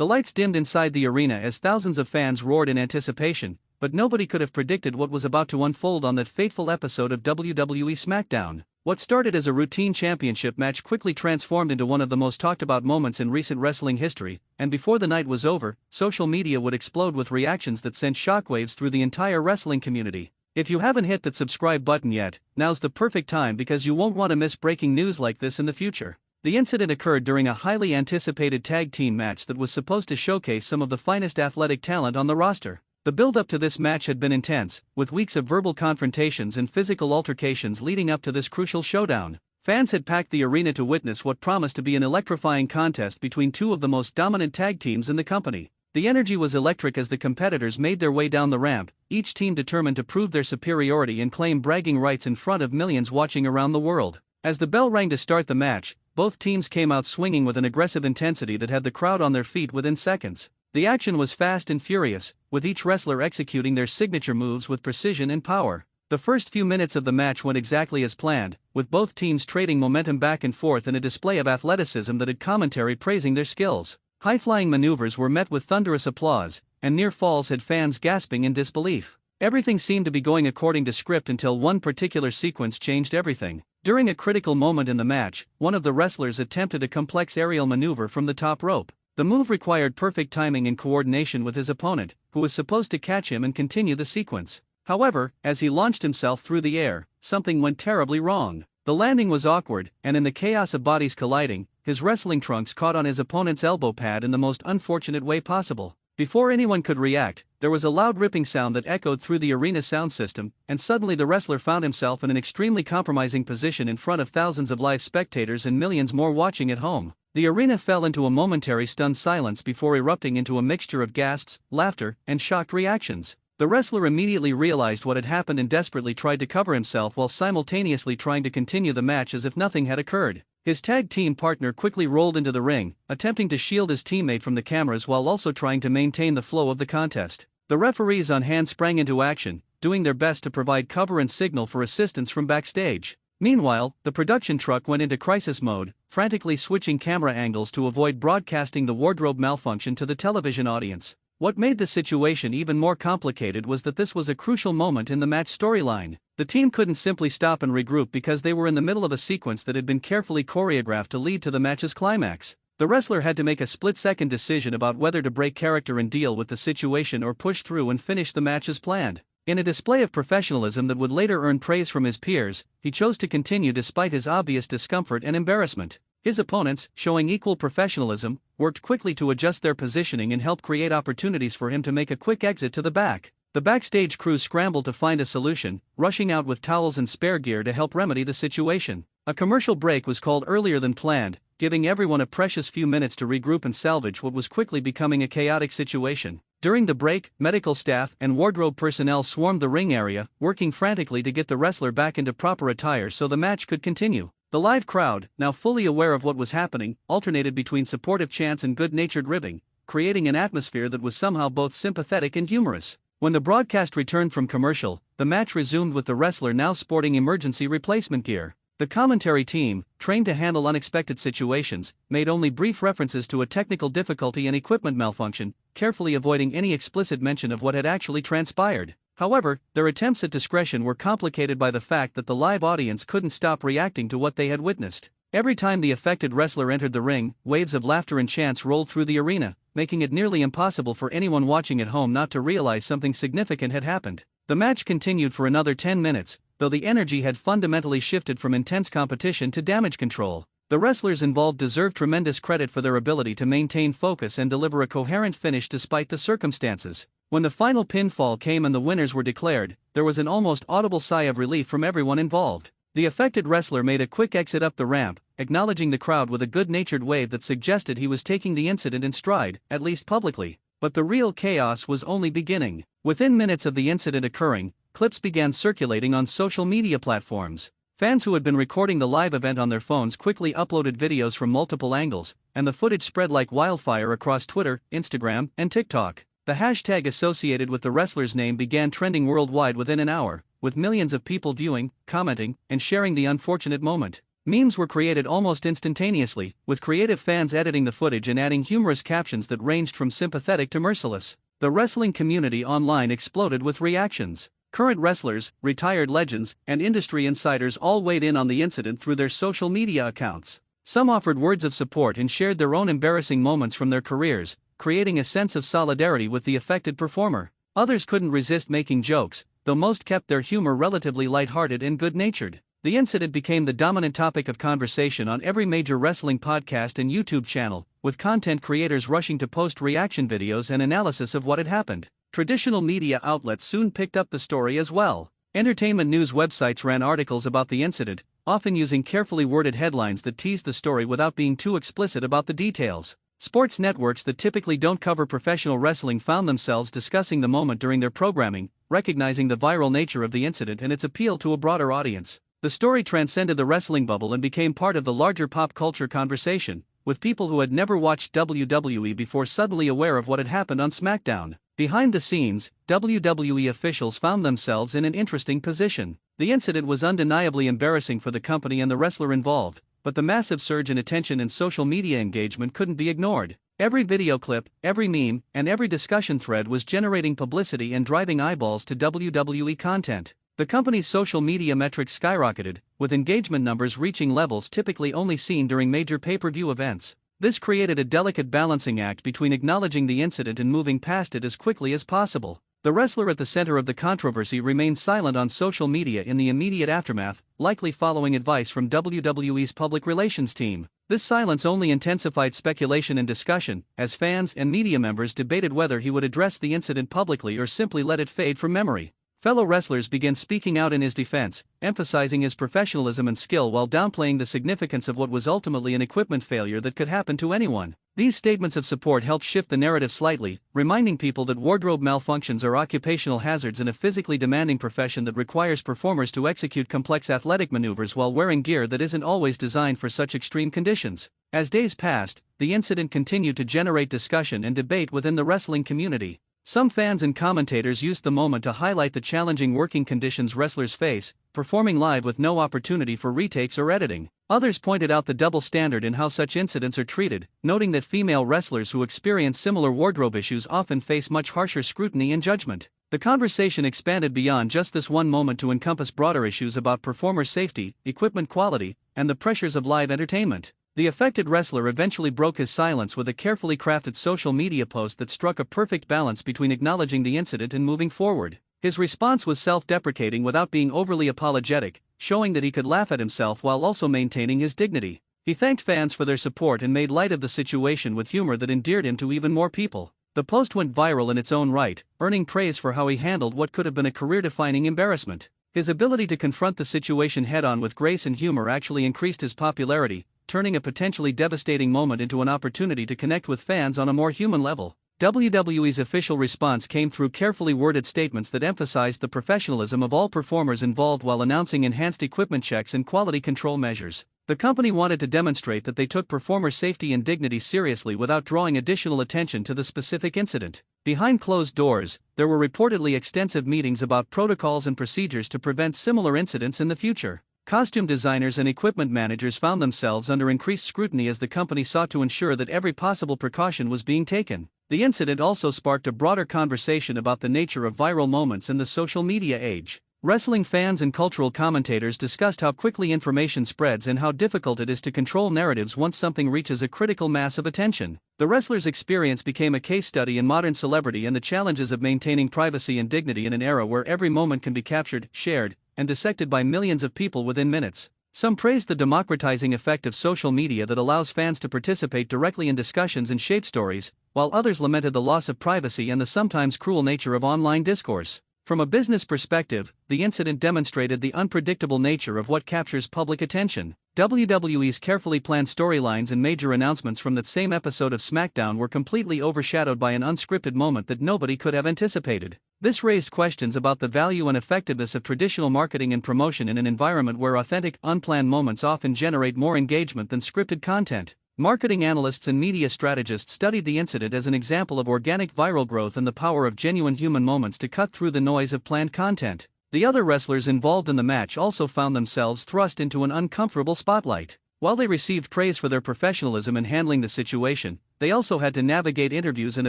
The lights dimmed inside the arena as thousands of fans roared in anticipation, but nobody could have predicted what was about to unfold on that fateful episode of WWE SmackDown. What started as a routine championship match quickly transformed into one of the most talked about moments in recent wrestling history, and before the night was over, social media would explode with reactions that sent shockwaves through the entire wrestling community. If you haven't hit that subscribe button yet, now's the perfect time because you won't want to miss breaking news like this in the future. The incident occurred during a highly anticipated tag team match that was supposed to showcase some of the finest athletic talent on the roster. The build-up to this match had been intense, with weeks of verbal confrontations and physical altercations leading up to this crucial showdown. Fans had packed the arena to witness what promised to be an electrifying contest between two of the most dominant tag teams in the company. The energy was electric as the competitors made their way down the ramp, each team determined to prove their superiority and claim bragging rights in front of millions watching around the world. As the bell rang to start the match, both teams came out swinging with an aggressive intensity that had the crowd on their feet within seconds. The action was fast and furious, with each wrestler executing their signature moves with precision and power. The first few minutes of the match went exactly as planned, with both teams trading momentum back and forth in a display of athleticism that had commentary praising their skills. High-flying maneuvers were met with thunderous applause, and near falls had fans gasping in disbelief. Everything seemed to be going according to script until one particular sequence changed everything. During a critical moment in the match, one of the wrestlers attempted a complex aerial maneuver from the top rope. The move required perfect timing and coordination with his opponent, who was supposed to catch him and continue the sequence. However, as he launched himself through the air, something went terribly wrong. The landing was awkward, and in the chaos of bodies colliding, his wrestling trunks caught on his opponent's elbow pad in the most unfortunate way possible. Before anyone could react, there was a loud ripping sound that echoed through the arena sound system, and suddenly the wrestler found himself in an extremely compromising position in front of thousands of live spectators and millions more watching at home. The arena fell into a momentary stunned silence before erupting into a mixture of gasps, laughter, and shocked reactions. The wrestler immediately realized what had happened and desperately tried to cover himself while simultaneously trying to continue the match as if nothing had occurred. His tag team partner quickly rolled into the ring, attempting to shield his teammate from the cameras while also trying to maintain the flow of the contest. The referees on hand sprang into action, doing their best to provide cover and signal for assistance from backstage. Meanwhile, the production truck went into crisis mode, frantically switching camera angles to avoid broadcasting the wardrobe malfunction to the television audience. What made the situation even more complicated was that this was a crucial moment in the match storyline. The team couldn't simply stop and regroup because they were in the middle of a sequence that had been carefully choreographed to lead to the match's climax. The wrestler had to make a split-second decision about whether to break character and deal with the situation or push through and finish the match as planned. In a display of professionalism that would later earn praise from his peers, he chose to continue despite his obvious discomfort and embarrassment. His opponents, showing equal professionalism, worked quickly to adjust their positioning and help create opportunities for him to make a quick exit to the back. The backstage crew scrambled to find a solution, rushing out with towels and spare gear to help remedy the situation. A commercial break was called earlier than planned, giving everyone a precious few minutes to regroup and salvage what was quickly becoming a chaotic situation. During the break, medical staff and wardrobe personnel swarmed the ring area, working frantically to get the wrestler back into proper attire so the match could continue. The live crowd, now fully aware of what was happening, alternated between supportive chants and good-natured ribbing, creating an atmosphere that was somehow both sympathetic and humorous. When the broadcast returned from commercial, the match resumed with the wrestler now sporting emergency replacement gear. The commentary team, trained to handle unexpected situations, made only brief references to a technical difficulty and equipment malfunction, carefully avoiding any explicit mention of what had actually transpired. However, their attempts at discretion were complicated by the fact that the live audience couldn't stop reacting to what they had witnessed. Every time the affected wrestler entered the ring, waves of laughter and chants rolled through the arena, making it nearly impossible for anyone watching at home not to realize something significant had happened. The match continued for another 10 minutes, though the energy had fundamentally shifted from intense competition to damage control. The wrestlers involved deserved tremendous credit for their ability to maintain focus and deliver a coherent finish despite the circumstances. When the final pinfall came and the winners were declared, there was an almost audible sigh of relief from everyone involved. The affected wrestler made a quick exit up the ramp, acknowledging the crowd with a good-natured wave that suggested he was taking the incident in stride, at least publicly. But the real chaos was only beginning. Within minutes of the incident occurring, clips began circulating on social media platforms. Fans who had been recording the live event on their phones quickly uploaded videos from multiple angles, and the footage spread like wildfire across Twitter, Instagram, and TikTok. The hashtag associated with the wrestler's name began trending worldwide within an hour, with millions of people viewing, commenting, and sharing the unfortunate moment. Memes were created almost instantaneously, with creative fans editing the footage and adding humorous captions that ranged from sympathetic to merciless. The wrestling community online exploded with reactions. Current wrestlers, retired legends, and industry insiders all weighed in on the incident through their social media accounts. Some offered words of support and shared their own embarrassing moments from their careers, creating a sense of solidarity with the affected performer. Others couldn't resist making jokes, though most kept their humor relatively lighthearted and good-natured. The incident became the dominant topic of conversation on every major wrestling podcast and YouTube channel, with content creators rushing to post reaction videos and analysis of what had happened. Traditional media outlets soon picked up the story as well. Entertainment news websites ran articles about the incident, often using carefully worded headlines that teased the story without being too explicit about the details. Sports networks that typically don't cover professional wrestling found themselves discussing the moment during their programming, recognizing the viral nature of the incident and its appeal to a broader audience. The story transcended the wrestling bubble and became part of the larger pop culture conversation, with people who had never watched WWE before suddenly aware of what had happened on SmackDown. Behind the scenes, WWE officials found themselves in an interesting position. The incident was undeniably embarrassing for the company and the wrestler involved, but the massive surge in attention and social media engagement couldn't be ignored. Every video clip, every meme, and every discussion thread was generating publicity and driving eyeballs to WWE content. The company's social media metrics skyrocketed, with engagement numbers reaching levels typically only seen during major pay-per-view events. This created a delicate balancing act between acknowledging the incident and moving past it as quickly as possible. The wrestler at the center of the controversy remained silent on social media in the immediate aftermath, likely following advice from WWE's public relations team. This silence only intensified speculation and discussion, as fans and media members debated whether he would address the incident publicly or simply let it fade from memory. Fellow wrestlers began speaking out in his defense, emphasizing his professionalism and skill while downplaying the significance of what was ultimately an equipment failure that could happen to anyone. These statements of support helped shift the narrative slightly, reminding people that wardrobe malfunctions are occupational hazards in a physically demanding profession that requires performers to execute complex athletic maneuvers while wearing gear that isn't always designed for such extreme conditions. As days passed, the incident continued to generate discussion and debate within the wrestling community. Some fans and commentators used the moment to highlight the challenging working conditions wrestlers face, performing live with no opportunity for retakes or editing. Others pointed out the double standard in how such incidents are treated, noting that female wrestlers who experience similar wardrobe issues often face much harsher scrutiny and judgment. The conversation expanded beyond just this one moment to encompass broader issues about performer safety, equipment quality, and the pressures of live entertainment. The affected wrestler eventually broke his silence with a carefully crafted social media post that struck a perfect balance between acknowledging the incident and moving forward. His response was self-deprecating without being overly apologetic, showing that he could laugh at himself while also maintaining his dignity. He thanked fans for their support and made light of the situation with humor that endeared him to even more people. The post went viral in its own right, earning praise for how he handled what could have been a career-defining embarrassment. His ability to confront the situation head-on with grace and humor actually increased his popularity, turning a potentially devastating moment into an opportunity to connect with fans on a more human level. WWE's official response came through carefully worded statements that emphasized the professionalism of all performers involved while announcing enhanced equipment checks and quality control measures. The company wanted to demonstrate that they took performer safety and dignity seriously without drawing additional attention to the specific incident. Behind closed doors, there were reportedly extensive meetings about protocols and procedures to prevent similar incidents in the future. Costume designers and equipment managers found themselves under increased scrutiny as the company sought to ensure that every possible precaution was being taken. The incident also sparked a broader conversation about the nature of viral moments in the social media age. Wrestling fans and cultural commentators discussed how quickly information spreads and how difficult it is to control narratives once something reaches a critical mass of attention. The wrestler's experience became a case study in modern celebrity and the challenges of maintaining privacy and dignity in an era where every moment can be captured, shared, and dissected by millions of people within minutes. Some praised the democratizing effect of social media that allows fans to participate directly in discussions and shape stories, while others lamented the loss of privacy and the sometimes cruel nature of online discourse. From a business perspective, the incident demonstrated the unpredictable nature of what captures public attention. WWE's carefully planned storylines and major announcements from that same episode of SmackDown were completely overshadowed by an unscripted moment that nobody could have anticipated. This raised questions about the value and effectiveness of traditional marketing and promotion in an environment where authentic, unplanned moments often generate more engagement than scripted content. Marketing analysts and media strategists studied the incident as an example of organic viral growth and the power of genuine human moments to cut through the noise of planned content. The other wrestlers involved in the match also found themselves thrust into an uncomfortable spotlight. While they received praise for their professionalism in handling the situation, they also had to navigate interviews and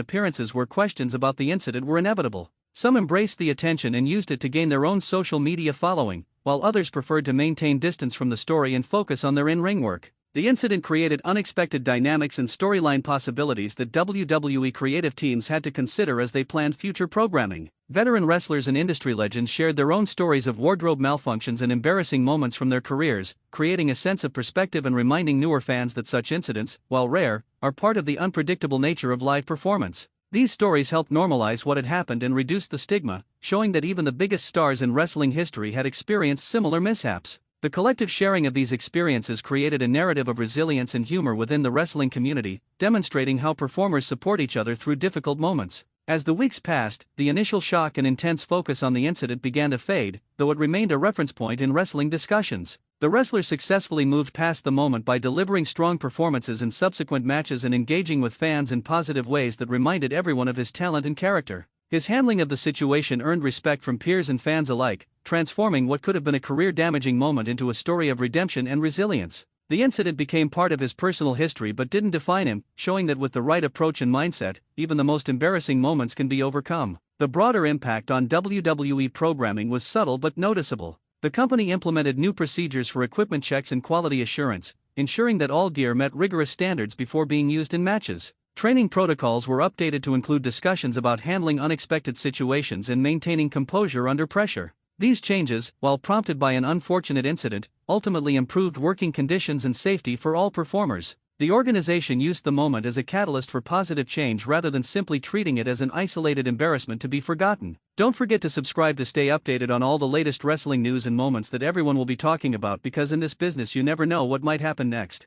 appearances where questions about the incident were inevitable. Some embraced the attention and used it to gain their own social media following, while others preferred to maintain distance from the story and focus on their in-ring work. The incident created unexpected dynamics and storyline possibilities that WWE creative teams had to consider as they planned future programming. Veteran wrestlers and industry legends shared their own stories of wardrobe malfunctions and embarrassing moments from their careers, creating a sense of perspective and reminding newer fans that such incidents, while rare, are part of the unpredictable nature of live performance. These stories helped normalize what had happened and reduce the stigma, showing that even the biggest stars in wrestling history had experienced similar mishaps. The collective sharing of these experiences created a narrative of resilience and humor within the wrestling community, demonstrating how performers support each other through difficult moments. As the weeks passed, the initial shock and intense focus on the incident began to fade, though it remained a reference point in wrestling discussions. The wrestler successfully moved past the moment by delivering strong performances in subsequent matches and engaging with fans in positive ways that reminded everyone of his talent and character. His handling of the situation earned respect from peers and fans alike, transforming what could have been a career-damaging moment into a story of redemption and resilience. The incident became part of his personal history but didn't define him, showing that with the right approach and mindset, even the most embarrassing moments can be overcome. The broader impact on WWE programming was subtle but noticeable. The company implemented new procedures for equipment checks and quality assurance, ensuring that all gear met rigorous standards before being used in matches. Training protocols were updated to include discussions about handling unexpected situations and maintaining composure under pressure. These changes, while prompted by an unfortunate incident, ultimately improved working conditions and safety for all performers. The organization used the moment as a catalyst for positive change rather than simply treating it as an isolated embarrassment to be forgotten. Don't forget to subscribe to stay updated on all the latest wrestling news and moments that everyone will be talking about, because in this business you never know what might happen next.